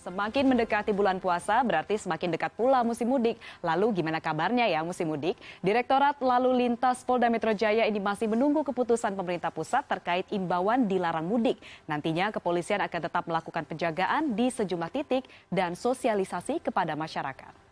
Semakin mendekati bulan puasa, berarti semakin dekat pula musim mudik. Lalu gimana kabarnya ya musim mudik? Direktorat Lalu Lintas Polda Metro Jaya ini masih menunggu keputusan pemerintah pusat terkait imbauan dilarang mudik. Nantinya kepolisian akan tetap melakukan penjagaan di sejumlah titik dan sosialisasi kepada masyarakat.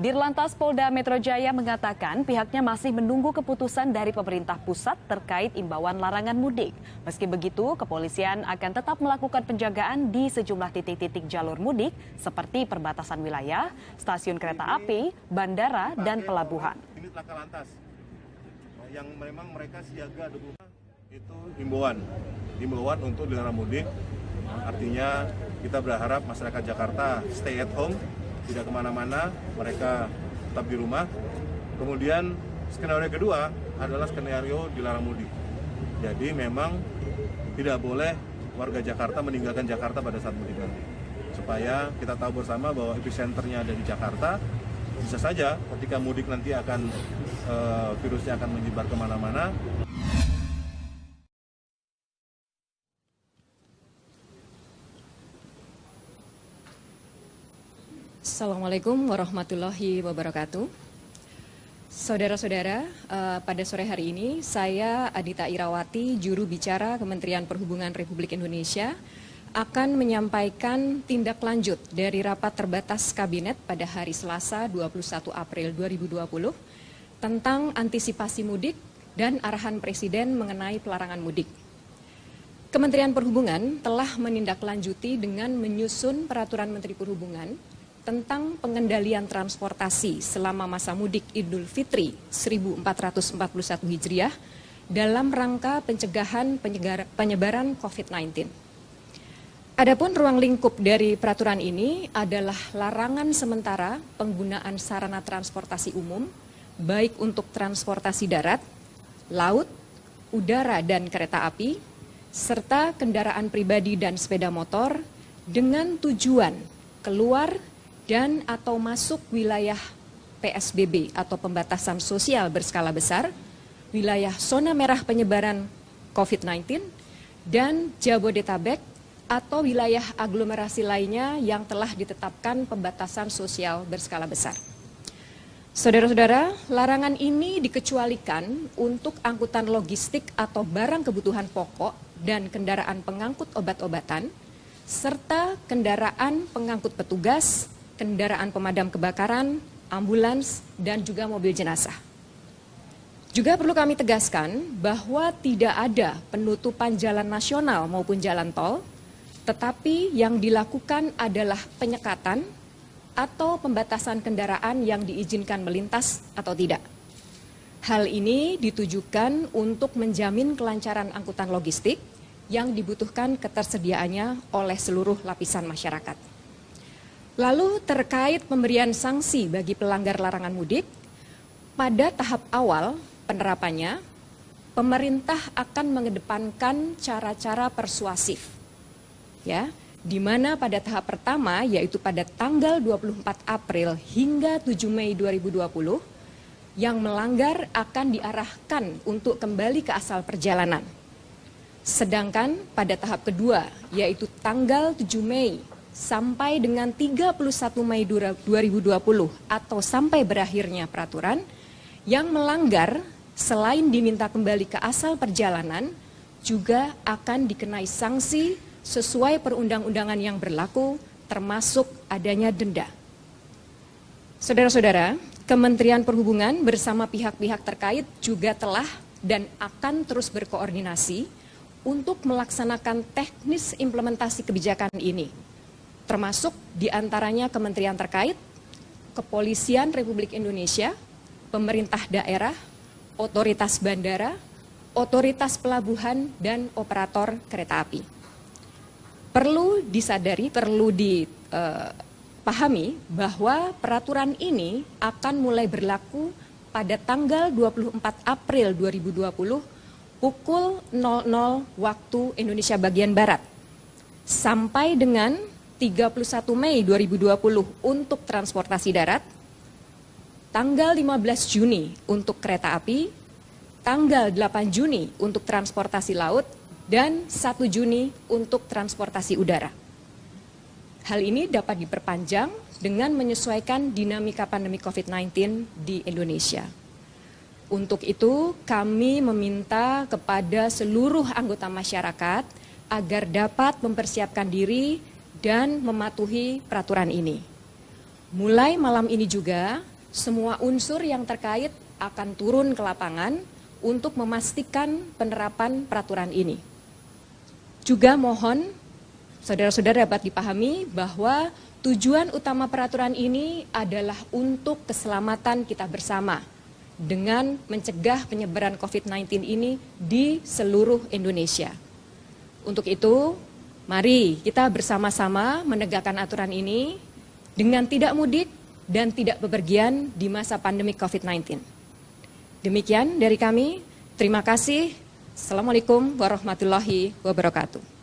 Dirlantas Polda Metro Jaya mengatakan pihaknya masih menunggu keputusan dari pemerintah pusat terkait imbauan larangan mudik. Meski begitu, kepolisian akan tetap melakukan penjagaan di sejumlah titik-titik jalur mudik seperti perbatasan wilayah, stasiun kereta api, bandara, dan pelabuhan. Ini Laka Lantas yang memang mereka siaga itu himbauan untuk dilarang mudik. Artinya kita berharap masyarakat Jakarta stay at home, tidak kemana-mana, mereka tetap di rumah. Kemudian skenario kedua adalah skenario dilarang mudik. Jadi memang tidak boleh warga Jakarta meninggalkan Jakarta pada saat mudik nanti. Supaya kita tahu bersama bahwa epicenternya ada di Jakarta, bisa saja ketika mudik nanti akan virusnya akan menyebar kemana-mana. Assalamualaikum warahmatullahi wabarakatuh. Saudara-saudara, pada sore hari ini saya Adita Irawati, juru bicara Kementerian Perhubungan Republik Indonesia, akan menyampaikan tindak lanjut dari rapat terbatas Kabinet pada hari Selasa 21 April 2020 tentang antisipasi mudik dan arahan Presiden mengenai pelarangan mudik. Kementerian Perhubungan telah menindaklanjuti dengan menyusun Peraturan Menteri Perhubungan tentang pengendalian transportasi selama masa mudik Idul Fitri 1441 Hijriah dalam rangka pencegahan penyebaran COVID-19. Adapun ruang lingkup dari peraturan ini adalah larangan sementara penggunaan sarana transportasi umum, baik untuk transportasi darat, laut, udara, dan kereta api, serta kendaraan pribadi dan sepeda motor dengan tujuan keluar dan atau masuk wilayah PSBB atau pembatasan sosial berskala besar, wilayah zona merah penyebaran COVID-19, dan Jabodetabek atau wilayah aglomerasi lainnya yang telah ditetapkan pembatasan sosial berskala besar. Saudara-saudara, larangan ini dikecualikan untuk angkutan logistik atau barang kebutuhan pokok dan kendaraan pengangkut obat-obatan, serta kendaraan pengangkut petugas, kendaraan pemadam kebakaran, ambulans, dan juga mobil jenazah. Juga perlu kami tegaskan bahwa tidak ada penutupan jalan nasional maupun jalan tol, tetapi yang dilakukan adalah penyekatan atau pembatasan kendaraan yang diizinkan melintas atau tidak. Hal ini ditujukan untuk menjamin kelancaran angkutan logistik yang dibutuhkan ketersediaannya oleh seluruh lapisan masyarakat. Lalu terkait pemberian sanksi bagi pelanggar larangan mudik, pada tahap awal penerapannya, pemerintah akan mengedepankan cara-cara persuasif, ya, di mana pada tahap pertama yaitu pada tanggal 24 April hingga 7 Mei 2020, yang melanggar akan diarahkan untuk kembali ke asal perjalanan. Sedangkan pada tahap kedua yaitu tanggal 7 Mei sampai dengan 31 Mei 2020 atau sampai berakhirnya peraturan, yang melanggar selain diminta kembali ke asal perjalanan juga akan dikenai sanksi sesuai perundang-undangan yang berlaku, termasuk adanya denda. Saudara-saudara, Kementerian Perhubungan bersama pihak-pihak terkait juga telah dan akan terus berkoordinasi untuk melaksanakan teknis implementasi kebijakan ini, termasuk diantaranya kementerian terkait, Kepolisian Republik Indonesia, pemerintah daerah, otoritas bandara, otoritas pelabuhan, dan operator kereta api. Perlu disadari, perlu dipahami bahwa peraturan ini akan mulai berlaku pada tanggal 24 April 2020 pukul 00 waktu Indonesia bagian Barat sampai dengan 31 Mei 2020 untuk transportasi darat, tanggal 15 Juni untuk kereta api, tanggal 8 Juni untuk transportasi laut, dan 1 Juni untuk transportasi udara. Hal ini dapat diperpanjang dengan menyesuaikan dinamika pandemi COVID-19 di Indonesia. Untuk itu, kami meminta kepada seluruh anggota masyarakat agar dapat mempersiapkan diri dan mematuhi peraturan ini. Mulai malam ini juga, semua unsur yang terkait akan turun ke lapangan untuk memastikan penerapan peraturan ini. Juga mohon saudara-saudara dapat dipahami bahwa tujuan utama peraturan ini adalah untuk keselamatan kita bersama dengan mencegah penyebaran COVID-19 ini di seluruh Indonesia. Untuk itu, mari kita bersama-sama menegakkan aturan ini dengan tidak mudik dan tidak bepergian di masa pandemi COVID-19. Demikian dari kami, terima kasih. Assalamualaikum warahmatullahi wabarakatuh.